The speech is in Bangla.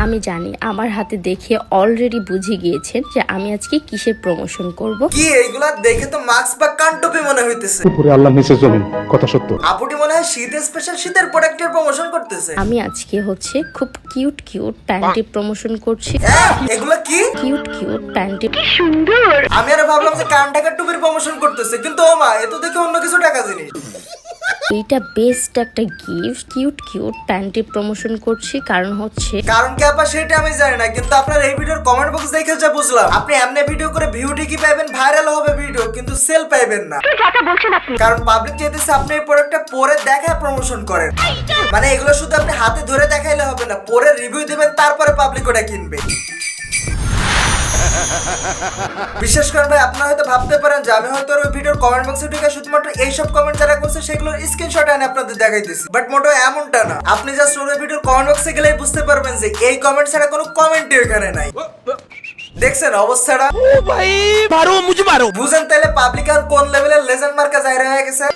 আমি জানি আমার হাতে দেখে অলরেডি বুঝে গিয়েছেন যে আমি আজকে কিসের প্রমোশন করব। কি এইগুলা দেখে তো মাস্ক বা কান টুপি মনে হইতেছে। উপরে আল্লাহ নিচে জমিন, কথা সত্য। আপুটি মনে হয় শীতের স্পেশাল শীতের প্রোডাক্টের প্রমোশন করতেছে। আমি আজকে হচ্ছে খুব কিউট কিউট প্যান্টের প্রমোশন করছি। এগুলা কি কিউট কিউট প্যান্টের। আমি আর ভাবলাম যে কান ঢাকার টুপির প্রমোশন করতেছে, কিন্তু ও মা, এ তো দেখে অন্য কিছু টাকা জিনিস। এইটা বেস্ট একটা গিফট। কিউট কিউট প্যান্টের প্রমোশন করছি কারণ হচ্ছে কারণ কি আপা সেটা আমি জানি না, কিন্তু আপনার এই ভিডিওর কমেন্ট বক্স দেখে যা বুঝলাম, আপনি এমনি ভিডিও করে ভিউ ঠিকই পাইবেন, ভাইরাল হবে ভিডিও, কিন্তু সেল পাইবেন না। কারণ পাবলিক চাইতেছে আপনি এই প্রোডাক্টটা পরে দেখায় প্রমোশন করেন। মানে এগুলো শুধু আপনি হাতে ধরে দেখাইলে হবে না, পরে রিভিউ দিবেন, তারপরে পাবলিক ওটা কিনবে। বিশেষ করে ভাই আপনারা হয়তো ভাবতে পারেন যে আমি হয়তো ওই ভিডিওর কমেন্ট বক্সে ঢুকে শুধুমাত্র এইসব কমেন্ট যারা করছে সেগুলোর স্ক্রিনশট এনে আপনাদের দেখাইতেছি, বাট মোটেও এমনটা না। আপনি জাস্ট ওই ভিডিওর কমেন্ট বক্সে গেলেই বুঝতে পারবেন যে এই কমেন্ট ছাড়া কোনো কমেন্টই এখানে নাই। দেখছেন অবস্থাটা? ও ভাই মারো মুঝে মারো। বুঝেন তাহলে পাবলিক আর কোন লেভেলের লেজেন্ড মার্কা জায়গা হয়ে গেছে।